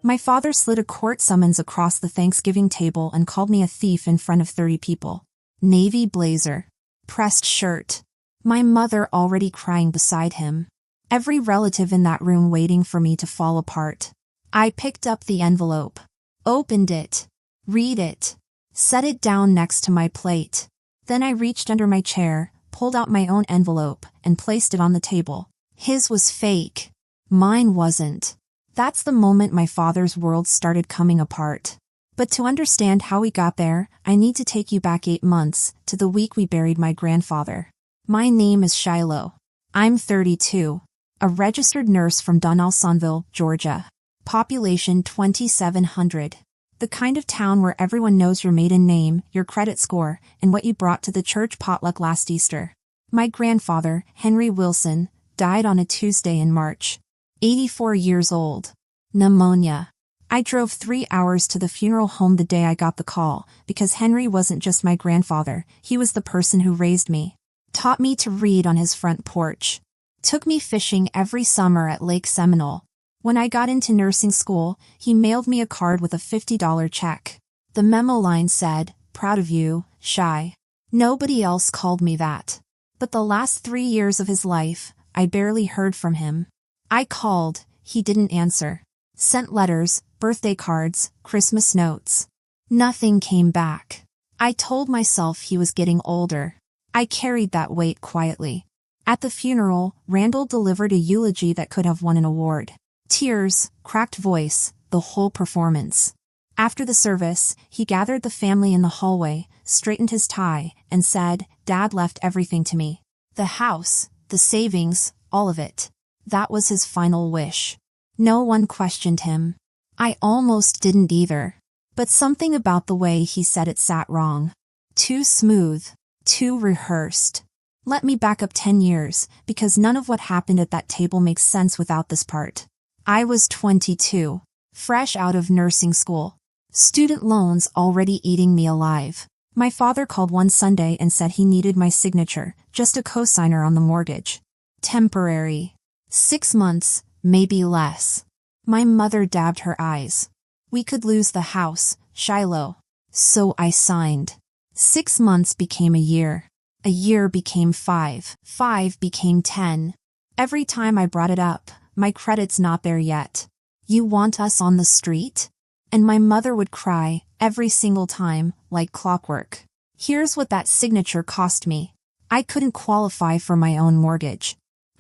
My father slid a court summons across the Thanksgiving table and called me a thief in front of 30 people. Navy blazer. Pressed shirt. My mother already crying beside him. Every relative in that room waiting for me to fall apart. I picked up the envelope. Opened it. Read it. Set it down next to my plate. Then I reached under my chair, pulled out my own envelope, and placed it on the table. His was fake. Mine wasn't. That's the moment my father's world started coming apart. But to understand how we got there, I need to take you back 8 months, to the week we buried my grandfather. My name is Shiloh. I'm 32. A registered nurse from Donaldsonville, Georgia. Population 2,700. The kind of town where everyone knows your maiden name, your credit score, and what you brought to the church potluck last Easter. My grandfather, Henry Wilson, died on a Tuesday in March. 84 years old. Pneumonia. I drove 3 hours to the funeral home the day I got the call, because Henry wasn't just my grandfather, he was the person who raised me. Taught me to read on his front porch. Took me fishing every summer at Lake Seminole. When I got into nursing school, he mailed me a card with a $50 check. The memo line said, "Proud of you, Shy." Nobody else called me that. But the last 3 years of his life, I barely heard from him. I called, he didn't answer. Sent letters, birthday cards, Christmas notes. Nothing came back. I told myself he was getting older. I carried that weight quietly. At the funeral, Randall delivered a eulogy that could have won an award. Tears, cracked voice, the whole performance. After the service, he gathered the family in the hallway, straightened his tie, and said, "Dad left everything to me. The house, the savings, all of it." That was his final wish. No one questioned him. I almost didn't either. But something about the way he said it sat wrong. Too smooth. Too rehearsed. Let me back up 10 years, because none of what happened at that table makes sense without this part. I was 22. Fresh out of nursing school. Student loans already eating me alive. My father called one Sunday and said he needed my signature, just a cosigner on the mortgage. Temporary. 6 months, maybe less. My mother dabbed her eyes. We could lose the house, Shiloh. So I signed. 6 months became a year. A year became 5. 5 became 10. Every time I brought it up, my credit's not there yet. You want us on the street? And my mother would cry, every single time, like clockwork. Here's what that signature cost me. I couldn't qualify for my own mortgage.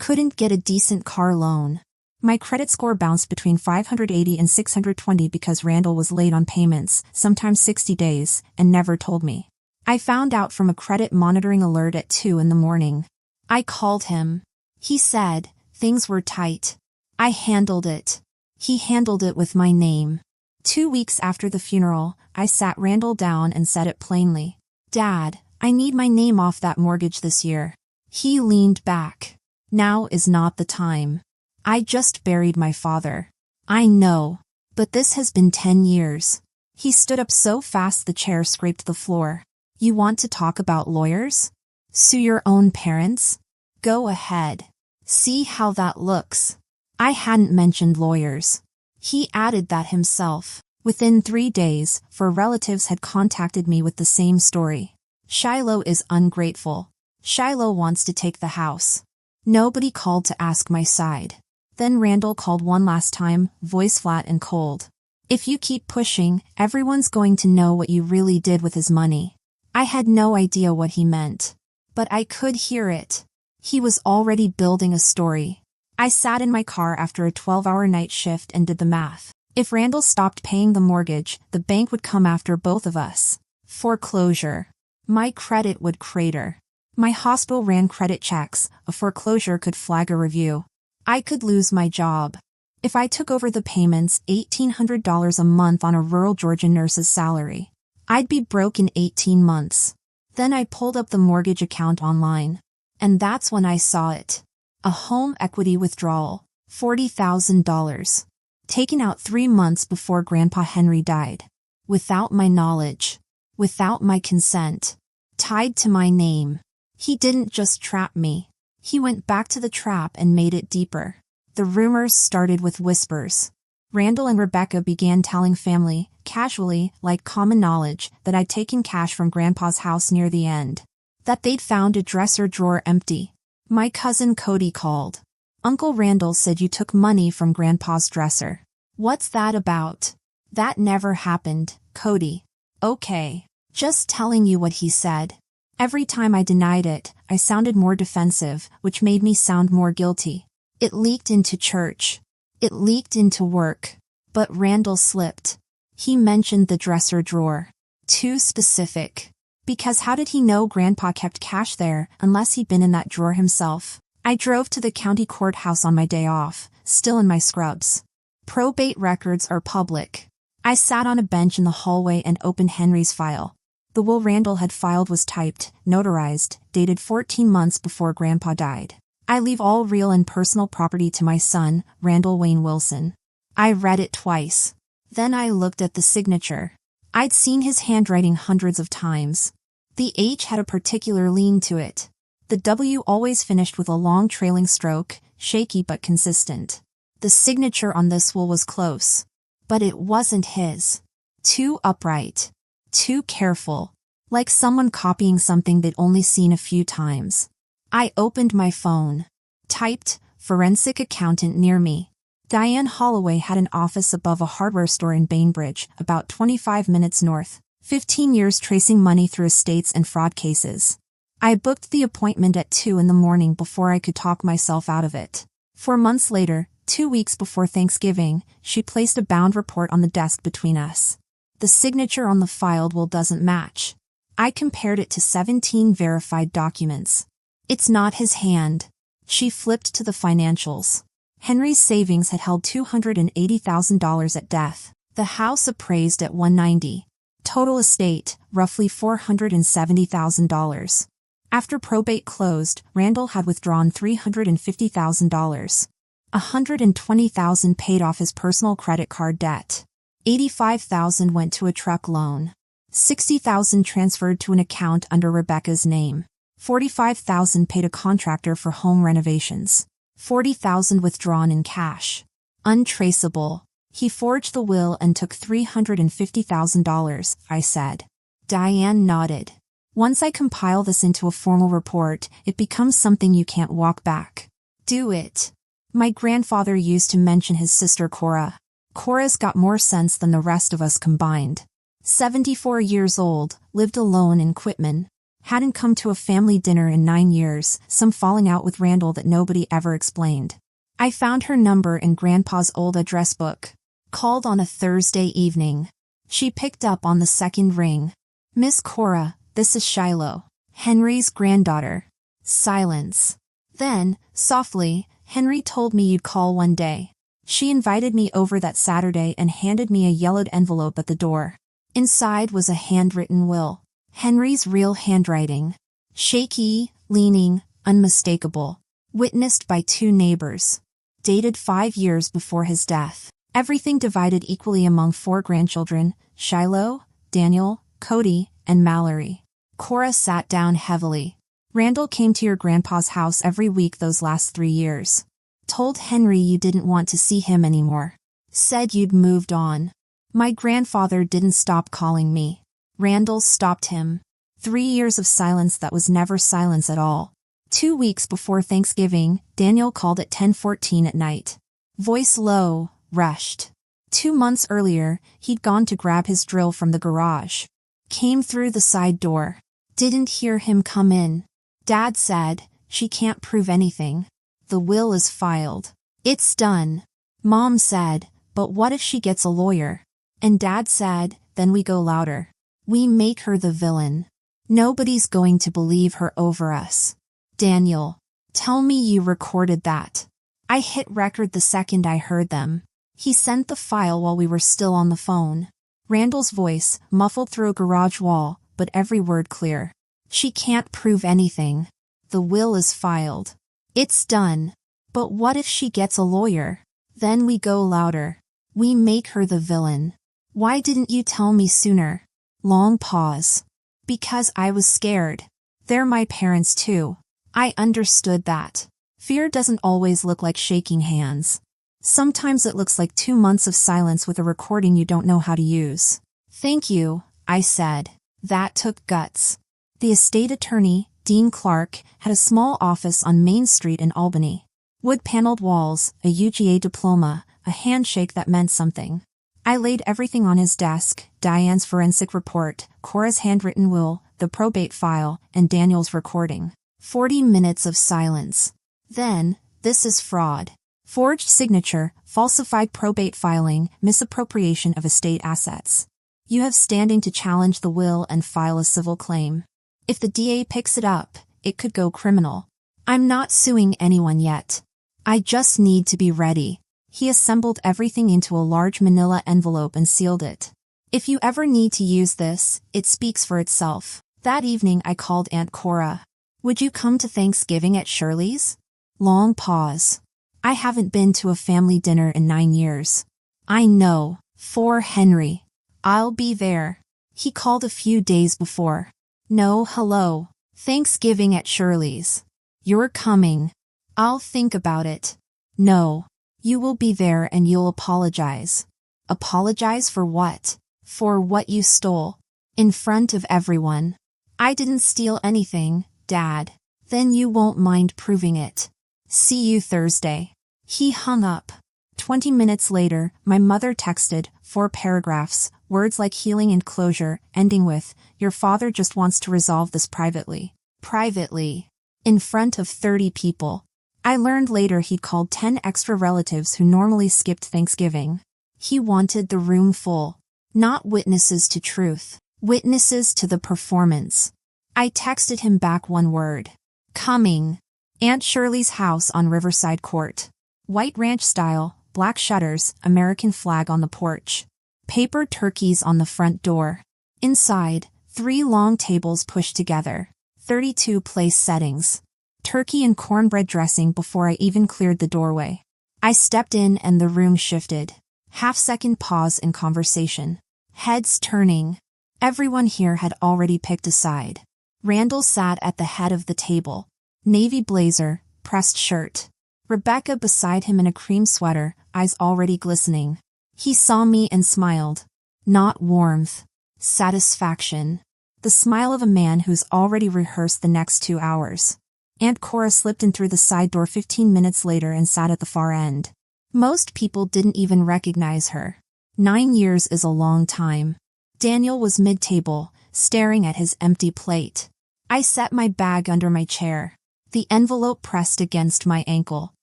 Couldn't get a decent car loan. My credit score bounced between 580 and 620 because Randall was late on payments, sometimes 60 days, and never told me. I found out from a credit monitoring alert at 2 in the morning. I called him. He said, things were tight. I handled it. He handled it with my name. 2 weeks after the funeral, I sat Randall down and said it plainly. "Dad, I need my name off that mortgage this year." He leaned back. "Now is not the time. I just buried my father." "I know. But this has been 10 years. He stood up so fast the chair scraped the floor. "You want to talk about lawyers? Sue your own parents? Go ahead. See how that looks." I hadn't mentioned lawyers. He added that himself. Within 3 days, 4 relatives had contacted me with the same story. Shiloh is ungrateful. Shiloh wants to take the house. Nobody called to ask my side. Then Randall called one last time, voice flat and cold. "If you keep pushing, everyone's going to know what you really did with his money." I had no idea what he meant. But I could hear it. He was already building a story. I sat in my car after a 12-hour night shift and did the math. If Randall stopped paying the mortgage, the bank would come after both of us. Foreclosure. My credit would crater. My hospital ran credit checks. A foreclosure could flag a review. I could lose my job. If I took over the payments, $1,800 a month on a rural Georgia nurse's salary, I'd be broke in 18 months. Then I pulled up the mortgage account online. And that's when I saw it. A home equity withdrawal. $40,000. Taken out 3 months before Grandpa Henry died. Without my knowledge. Without my consent. Tied to my name. He didn't just trap me. He went back to the trap and made it deeper. The rumors started with whispers. Randall and Rebecca began telling family, casually, like common knowledge, that I'd taken cash from Grandpa's house near the end. That they'd found a dresser drawer empty. My cousin Cody called. Uncle Randall said you took money from Grandpa's dresser. What's that about? That never happened, Cody. Okay. Just telling you what he said. Every time I denied it, I sounded more defensive, which made me sound more guilty. It leaked into church. It leaked into work. But Randall slipped. He mentioned the dresser drawer. Too specific. Because how did he know Grandpa kept cash there unless he'd been in that drawer himself? I drove to the county courthouse on my day off, still in my scrubs. Probate records are public. I sat on a bench in the hallway and opened Henry's file. The will Randall had filed was typed, notarized, dated 14 months before Grandpa died. I leave all real and personal property to my son, Randall Wayne Wilson. I read it twice. Then I looked at the signature. I'd seen his handwriting hundreds of times. The H had a particular lean to it. The W always finished with a long trailing stroke, shaky but consistent. The signature on this will was close. But it wasn't his. Too upright. Too careful. Like someone copying something they'd only seen a few times. I opened my phone. Typed, forensic accountant near me. Diane Holloway had an office above a hardware store in Bainbridge, about 25 minutes north. 15 years tracing money through estates and fraud cases. I booked the appointment at 2 in the morning before I could talk myself out of it. 4 months later, 2 weeks before Thanksgiving, she placed a bound report on the desk between us. The signature on the filed will doesn't match. I compared it to 17 verified documents. It's not his hand. She flipped to the financials. Henry's savings had held $280,000 at death. The house appraised at $190,000. Total estate, roughly $470,000. After probate closed, Randall had withdrawn $350,000. $120,000 paid off his personal credit card debt. $85,000 went to a truck loan. $60,000 transferred to an account under Rebecca's name. $45,000 paid a contractor for home renovations. $40,000 withdrawn in cash. Untraceable. He forged the will and took $350,000, I said. Diane nodded. Once I compile this into a formal report, it becomes something you can't walk back. Do it. My grandfather used to mention his sister Cora. Cora's got more sense than the rest of us combined. 74 years old, lived alone in Quitman. Hadn't come to a family dinner in 9 years, some falling out with Randall that nobody ever explained. I found her number in Grandpa's old address book. Called on a Thursday evening. She picked up on the second ring. Miss Cora, this is Shiloh, Henry's granddaughter. Silence. Then, softly, Henry told me you'd call one day. She invited me over that Saturday and handed me a yellowed envelope at the door. Inside was a handwritten will. Henry's real handwriting. Shaky, leaning, unmistakable. Witnessed by 2 neighbors. Dated 5 years before his death. Everything divided equally among 4 grandchildren, Shiloh, Daniel, Cody, and Mallory. Cora sat down heavily. Randall came to your grandpa's house every week those last 3 years. Told Henry you didn't want to see him anymore. Said you'd moved on. My grandfather didn't stop calling me. Randall stopped him. 3 years of silence that was never silence at all. 2 weeks before Thanksgiving, Daniel called at 10:14 at night. Voice low, rushed. 2 months earlier, he'd gone to grab his drill from the garage. Came through the side door. Didn't hear him come in. Dad said, she can't prove anything. The will is filed. It's done. Mom said, but what if she gets a lawyer? And Dad said, then we go louder. We make her the villain. Nobody's going to believe her over us. Daniel, tell me you recorded that. I hit record the second I heard them. He sent the file while we were still on the phone. Randall's voice, muffled through a garage wall, but every word clear. She can't prove anything. The will is filed. It's done. But what if she gets a lawyer? Then we go louder. We make her the villain. Why didn't you tell me sooner? Long pause. Because I was scared. They're my parents too. I understood that. Fear doesn't always look like shaking hands. Sometimes it looks like 2 months of silence with a recording you don't know how to use. Thank you, I said. That took guts. The estate attorney, Dean Clark, had a small office on Main Street in Albany. Wood-paneled walls, a UGA diploma, a handshake that meant something. I laid everything on his desk: Diane's forensic report, Cora's handwritten will, the probate file, and Daniel's recording. 40 minutes of silence. Then, this is fraud. Forged signature, falsified probate filing, misappropriation of estate assets. You have standing to challenge the will and file a civil claim. If the DA picks it up, it could go criminal. I'm not suing anyone yet. I just need to be ready. He assembled everything into a large manila envelope and sealed it. If you ever need to use this, it speaks for itself. That evening I called Aunt Cora. Would you come to Thanksgiving at Shirley's? Long pause. I haven't been to a family dinner in 9 years. I know. For Henry. I'll be there. He called a few days before. No, hello. Thanksgiving at Shirley's. You're coming. I'll think about it. No. You will be there and you'll apologize. Apologize for what? For what you stole. In front of everyone. I didn't steal anything, Dad. Then you won't mind proving it. See you Thursday. He hung up. 20 minutes later, my mother texted, 4 paragraphs, words like healing and closure, ending with, your father just wants to resolve this privately. Privately. In front of 30 people. I learned later he'd called 10 extra relatives who normally skipped Thanksgiving. He wanted the room full. Not witnesses to truth. Witnesses to the performance. I texted him back one word. Coming. Aunt Shirley's house on Riverside Court. White ranch style, black shutters, American flag on the porch. Paper turkeys on the front door. Inside, 3 long tables pushed together. 32 place settings. Turkey and cornbread dressing before I even cleared the doorway. I stepped in and the room shifted. Half-second pause in conversation. Heads turning. Everyone here had already picked a side. Randall sat at the head of the table. Navy blazer, pressed shirt. Rebecca beside him in a cream sweater, eyes already glistening. He saw me and smiled. Not warmth. Satisfaction. The smile of a man who's already rehearsed the next 2 hours. Aunt Cora slipped in through the side door 15 minutes later and sat at the far end. Most people didn't even recognize her. 9 years is a long time. Daniel was mid-table, staring at his empty plate. I set my bag under my chair. The envelope pressed against my ankle.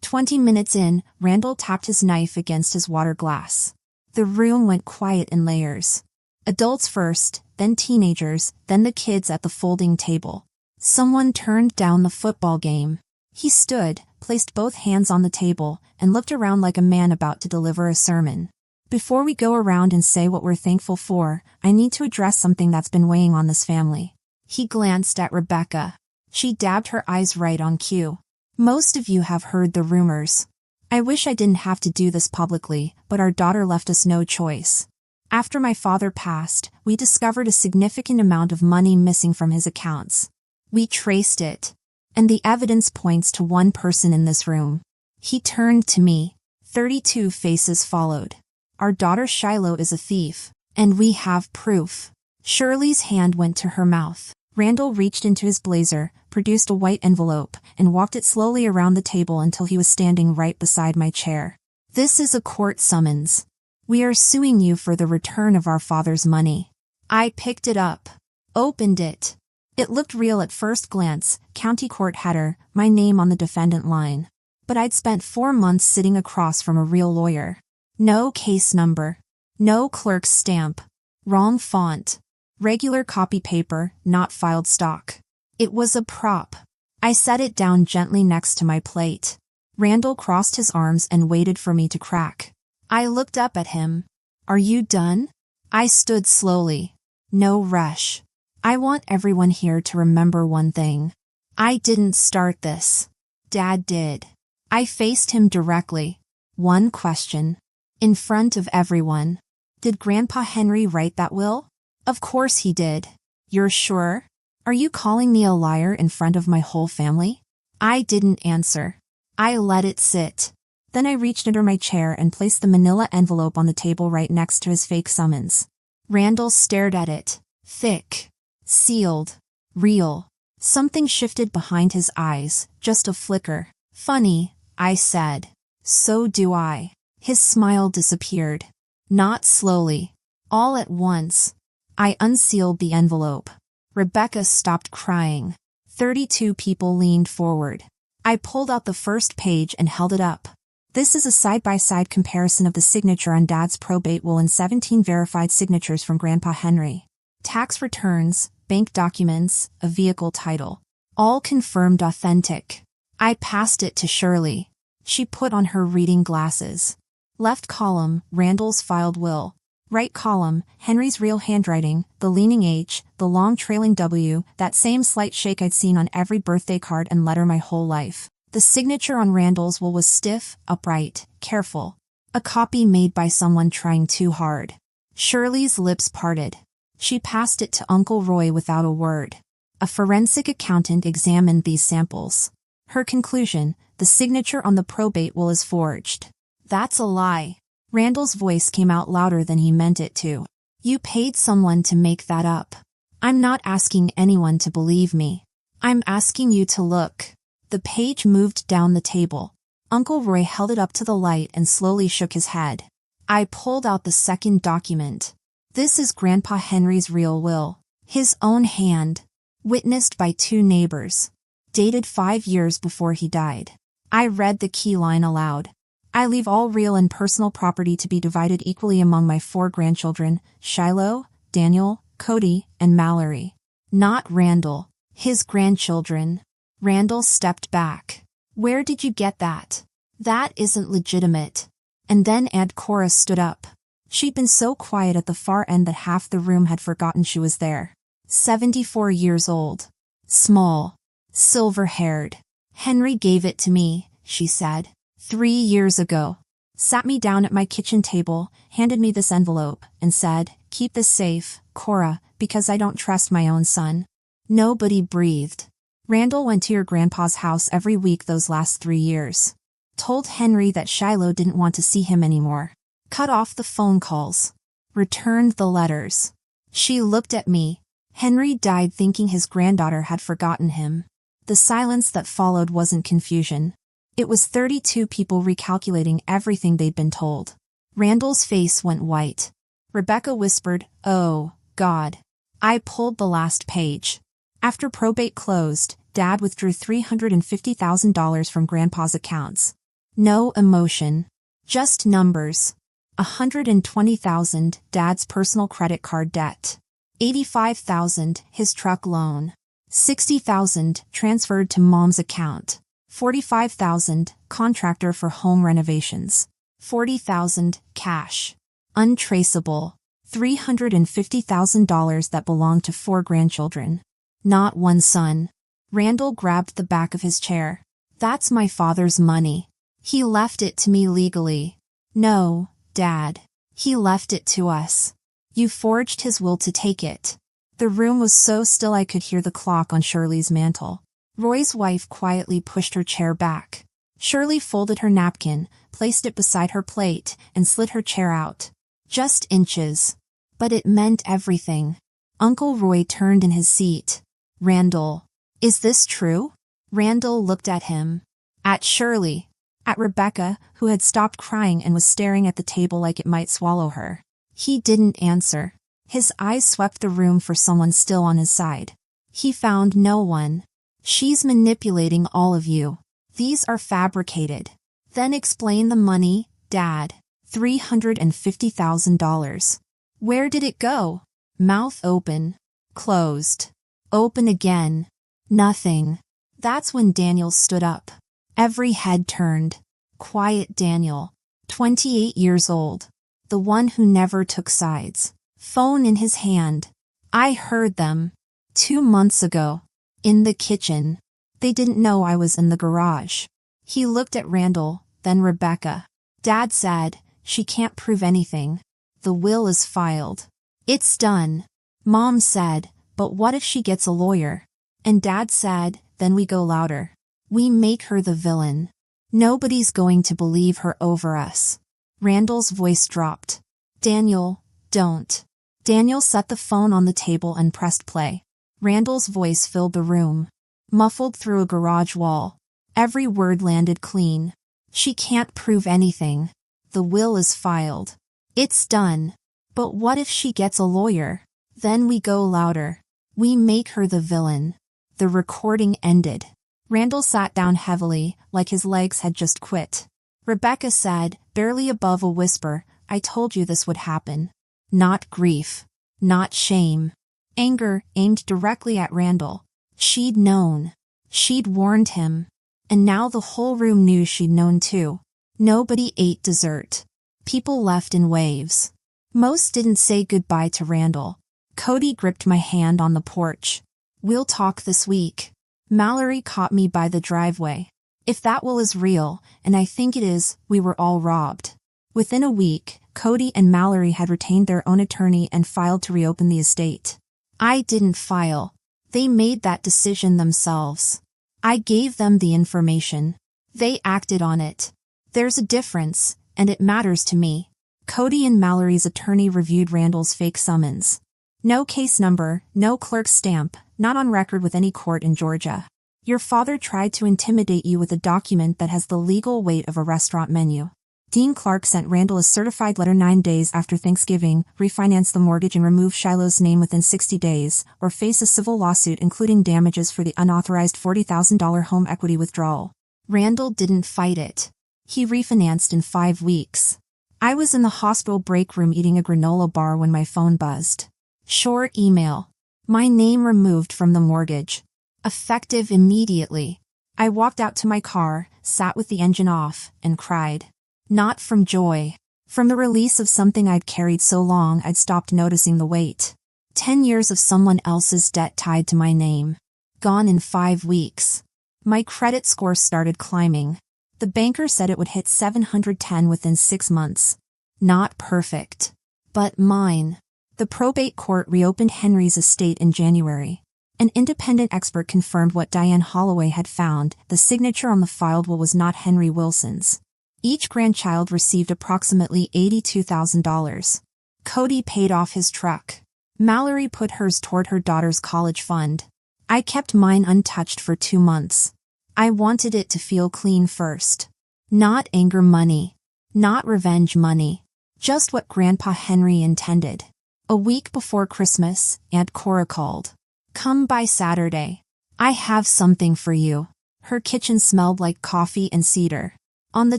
20 minutes in, Randall tapped his knife against his water glass. The room went quiet in layers. Adults first, then teenagers, then the kids at the folding table. Someone turned down the football game. He stood, placed both hands on the table, and looked around like a man about to deliver a sermon. Before we go around and say what we're thankful for, I need to address something that's been weighing on this family. He glanced at Rebecca. She dabbed her eyes right on cue. Most of you have heard the rumors. I wish I didn't have to do this publicly, but our daughter left us no choice. After my father passed, we discovered a significant amount of money missing from his accounts. We traced it. And the evidence points to one person in this room. He turned to me. 32 faces followed. Our daughter Shiloh is a thief. And we have proof. Shirley's hand went to her mouth. Randall reached into his blazer, produced a white envelope, and walked it slowly around the table until he was standing right beside my chair. This is a court summons. We are suing you for the return of our father's money. I picked it up. Opened it. It looked real at first glance, county court header, my name on the defendant line. But I'd spent 4 months sitting across from a real lawyer. No case number. No clerk's stamp. Wrong font. Regular copy paper, not filed stock. It was a prop. I set it down gently next to my plate. Randall crossed his arms and waited for me to crack. I looked up at him. Are you done? I stood slowly. No rush. I want everyone here to remember one thing. I didn't start this. Dad did. I faced him directly. One question. In front of everyone. Did Grandpa Henry write that will? Of course he did. You're sure? Are you calling me a liar in front of my whole family? I didn't answer. I let it sit. Then I reached under my chair and placed the manila envelope on the table right next to his fake summons. Randall stared at it. Thick. Sealed. Real. Something shifted behind his eyes, just a flicker. Funny, I said. So do I. His smile disappeared. Not slowly. All at once. I unsealed the envelope. Rebecca stopped crying. 32 people leaned forward. I pulled out the first page and held it up. This is a side-by-side comparison of the signature on Dad's probate will and 17 verified signatures from Grandpa Henry. Tax returns, bank documents, a vehicle title. All confirmed authentic. I passed it to Shirley. She put on her reading glasses. Left column, Randall's filed will. Right column, Henry's real handwriting, the leaning H, the long trailing W, that same slight shake I'd seen on every birthday card and letter my whole life. The signature on Randall's will was stiff, upright, careful. A copy made by someone trying too hard. Shirley's lips parted. She passed it to Uncle Roy without a word. A forensic accountant examined these samples. Her conclusion, the signature on the probate will is forged. That's a lie. Randall's voice came out louder than he meant it to. You paid someone to make that up. I'm not asking anyone to believe me. I'm asking you to look. The page moved down the table. Uncle Roy held it up to the light and slowly shook his head. I pulled out the second document. This is Grandpa Henry's real will. His own hand. Witnessed by 2 neighbors. Dated 5 years before he died. I read the key line aloud. I leave all real and personal property to be divided equally among my 4 grandchildren, Shiloh, Daniel, Cody, and Mallory. Not Randall. His grandchildren. Randall stepped back. Where did you get that? That isn't legitimate. And then Aunt Cora stood up. She'd been so quiet at the far end that half the room had forgotten she was there. 74 years old. Small. Silver-haired. Henry gave it to me, she said. 3 years ago. Sat me down at my kitchen table, handed me this envelope, and said, keep this safe, Cora, because I don't trust my own son. Nobody breathed. Randall went to your grandpa's house every week those last 3 years. Told Henry that Shiloh didn't want to see him anymore. Cut off the phone calls. Returned the letters. She looked at me. Henry died thinking his granddaughter had forgotten him. The silence that followed wasn't confusion. It was 32 people recalculating everything they'd been told. Randall's face went white. Rebecca whispered, "Oh, God." I pulled the last page. After probate closed, Dad withdrew $350,000 from Grandpa's accounts. No emotion. Just numbers. $120,000, Dad's personal credit card debt. $85,000, his truck loan. $60,000, transferred to Mom's account. $45,000, contractor for home renovations. $40,000, cash. Untraceable. $350,000 that belonged to 4 grandchildren. Not one son. Randall grabbed the back of his chair. That's my father's money. He left it to me legally. No, Dad. He left it to us. You forged his will to take it. The room was so still I could hear the clock on Shirley's mantel. Roy's wife quietly pushed her chair back. Shirley folded her napkin, placed it beside her plate, and slid her chair out. Just inches. But it meant everything. Uncle Roy turned in his seat. Randall. Is this true? Randall looked at him. At Shirley. At Rebecca, who had stopped crying and was staring at the table like it might swallow her. He didn't answer. His eyes swept the room for someone still on his side. He found no one. She's manipulating all of you. These are fabricated. Then explain the money, Dad. $350,000. Where did it go? Mouth open. Closed. Open again. Nothing. That's when Daniel stood up. Every head turned. Quiet Daniel. 28 years old. The one who never took sides. Phone in his hand. I heard them. 2 months ago. In the kitchen. They didn't know I was in the garage. He looked at Randall, then Rebecca. Dad said, she can't prove anything. The will is filed. It's done. Mom said, but what if she gets a lawyer? And Dad said, then we go louder. We make her the villain. Nobody's going to believe her over us. Randall's voice dropped. Daniel, don't. Daniel set the phone on the table and pressed play. Randall's voice filled the room, muffled through a garage wall. Every word landed clean. She can't prove anything. The will is filed. It's done. But what if she gets a lawyer? Then we go louder. We make her the villain. The recording ended. Randall sat down heavily, like his legs had just quit. Rebecca said, barely above a whisper, I told you this would happen. Not grief. Not shame. Anger aimed directly at Randall. She'd known. She'd warned him. And now the whole room knew she'd known too. Nobody ate dessert. People left in waves. Most didn't say goodbye to Randall. Cody gripped my hand on the porch. We'll talk this week. Mallory caught me by the driveway. If that will is real, and I think it is, we were all robbed. Within a week, Cody and Mallory had retained their own attorney and filed to reopen the estate. I didn't file. They made that decision themselves. I gave them the information. They acted on it. There's a difference, and it matters to me. Cody and Mallory's attorney reviewed Randall's fake summons. No case number, no clerk's stamp, not on record with any court in Georgia. Your father tried to intimidate you with a document that has the legal weight of a restaurant menu. Dean Clark sent Randall a certified letter 9 days after Thanksgiving, refinance the mortgage and remove Shiloh's name within 60 days, or face a civil lawsuit including damages for the unauthorized $40,000 home equity withdrawal. Randall didn't fight it. He refinanced in 5 weeks. I was in the hospital break room eating a granola bar when my phone buzzed. Short email. My name removed from the mortgage. Effective immediately. I walked out to my car, sat with the engine off, and cried. Not from joy. From the release of something I'd carried so long I'd stopped noticing the weight. 10 years of someone else's debt tied to my name. Gone in 5 weeks. My credit score started climbing. The banker said it would hit 710 within 6 months. Not perfect. But mine. The probate court reopened Henry's estate in January. An independent expert confirmed what Diane Holloway had found. The signature on the filed will was not Henry Wilson's. Each grandchild received approximately $82,000. Cody paid off his truck. Mallory put hers toward her daughter's college fund. I kept mine untouched for 2 months. I wanted it to feel clean first. Not anger money. Not revenge money. Just what Grandpa Henry intended. A week before Christmas, Aunt Cora called. Come by Saturday. I have something for you. Her kitchen smelled like coffee and cedar. On the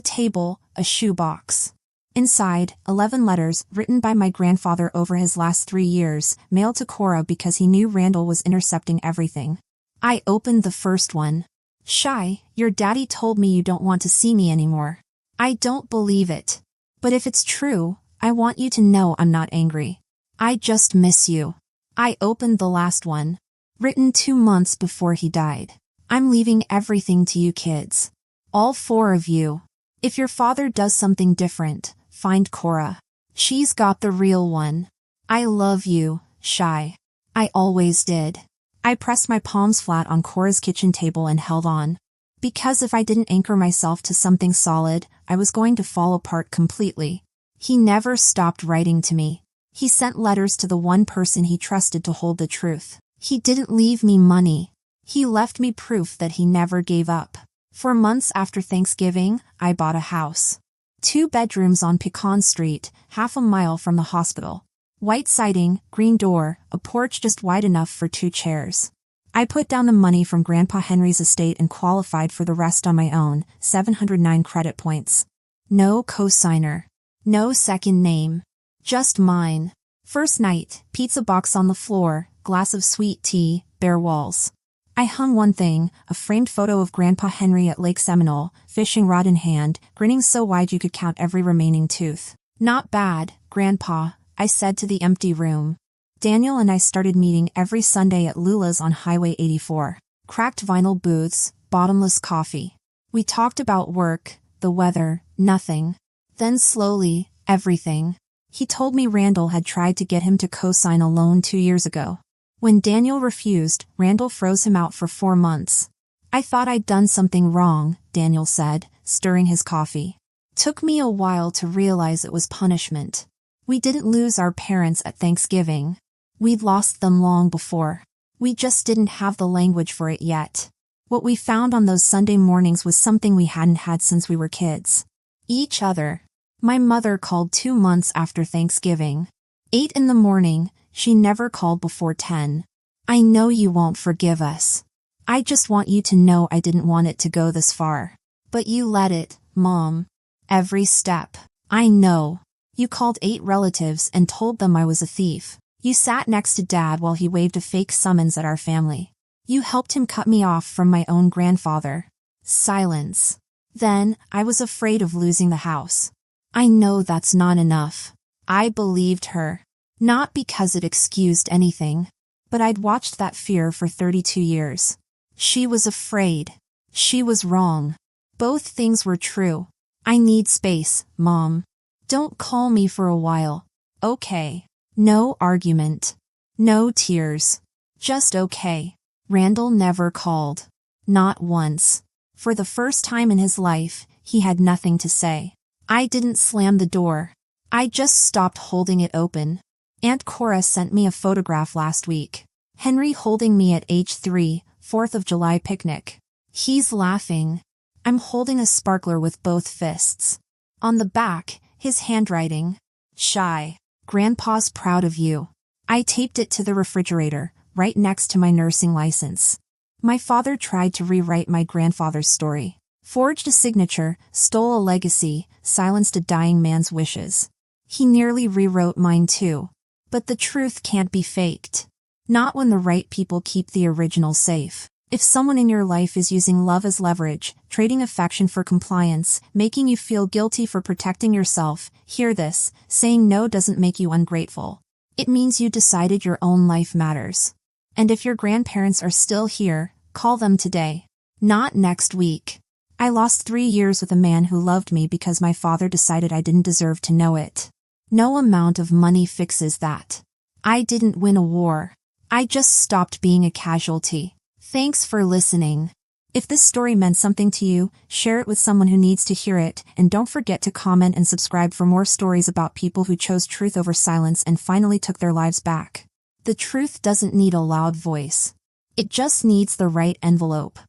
table, a shoebox. Inside, 11 letters written by my grandfather over his last 3 years, mailed to Cora because he knew Randall was intercepting everything. I opened the first one. Shy, your daddy told me you don't want to see me anymore. I don't believe it. But if it's true, I want you to know I'm not angry. I just miss you. I opened the last one. Written 2 months before he died. I'm leaving everything to you kids. All 4 of you. If your father does something different, find Cora. She's got the real one. I love you, Shy. I always did. I pressed my palms flat on Cora's kitchen table and held on. Because if I didn't anchor myself to something solid, I was going to fall apart completely. He never stopped writing to me. He sent letters to the one person he trusted to hold the truth. He didn't leave me money. He left me proof that he never gave up. For months after Thanksgiving, I bought a house. 2 bedrooms on Pecan Street, half a mile from the hospital. White siding, green door, a porch just wide enough for 2 chairs. I put down the money from Grandpa Henry's estate and qualified for the rest on my own, 709 credit points. No cosigner. No second name. Just mine. First night, pizza box on the floor, glass of sweet tea, bare walls. I hung one thing, a framed photo of Grandpa Henry at Lake Seminole, fishing rod in hand, grinning so wide you could count every remaining tooth. Not bad, Grandpa, I said to the empty room. Daniel and I started meeting every Sunday at Lula's on Highway 84. Cracked vinyl booths, bottomless coffee. We talked about work, the weather, nothing. Then slowly, everything. He told me Randall had tried to get him to co-sign a loan 2 years ago. When Daniel refused, Randall froze him out for 4 months. I thought I'd done something wrong, Daniel said, stirring his coffee. Took me a while to realize it was punishment. We didn't lose our parents at Thanksgiving. We'd lost them long before. We just didn't have the language for it yet. What we found on those Sunday mornings was something we hadn't had since we were kids. Each other. My mother called 2 months after Thanksgiving. 8 in the morning, she never called before 10. I know you won't forgive us. I just want you to know I didn't want it to go this far. But you let it, Mom. Every step. I know. You called 8 relatives and told them I was a thief. You sat next to Dad while he waved a fake summons at our family. You helped him cut me off from my own grandfather. Silence. Then, I was afraid of losing the house. I know that's not enough. I believed her. Not because it excused anything. But I'd watched that fear for 32 years. She was afraid. She was wrong. Both things were true. I need space, Mom. Don't call me for a while. Okay. No argument. No tears. Just okay. Randall never called. Not once. For the first time in his life, he had nothing to say. I didn't slam the door. I just stopped holding it open. Aunt Cora sent me a photograph last week. Henry holding me at age 3, 4th of July picnic. He's laughing. I'm holding a sparkler with both fists. On the back, his handwriting. Shy. Grandpa's proud of you. I taped it to the refrigerator, right next to my nursing license. My father tried to rewrite my grandfather's story. Forged a signature, stole a legacy, silenced a dying man's wishes. He nearly rewrote mine too. But the truth can't be faked. Not when the right people keep the original safe. If someone in your life is using love as leverage, trading affection for compliance, making you feel guilty for protecting yourself, hear this: saying no doesn't make you ungrateful. It means you decided your own life matters. And if your grandparents are still here, call them today. Not next week. I lost 3 years with a man who loved me because my father decided I didn't deserve to know it. No amount of money fixes that. I didn't win a war. I just stopped being a casualty. Thanks for listening. If this story meant something to you, share it with someone who needs to hear it, and don't forget to comment and subscribe for more stories about people who chose truth over silence and finally took their lives back. The truth doesn't need a loud voice. It just needs the right envelope.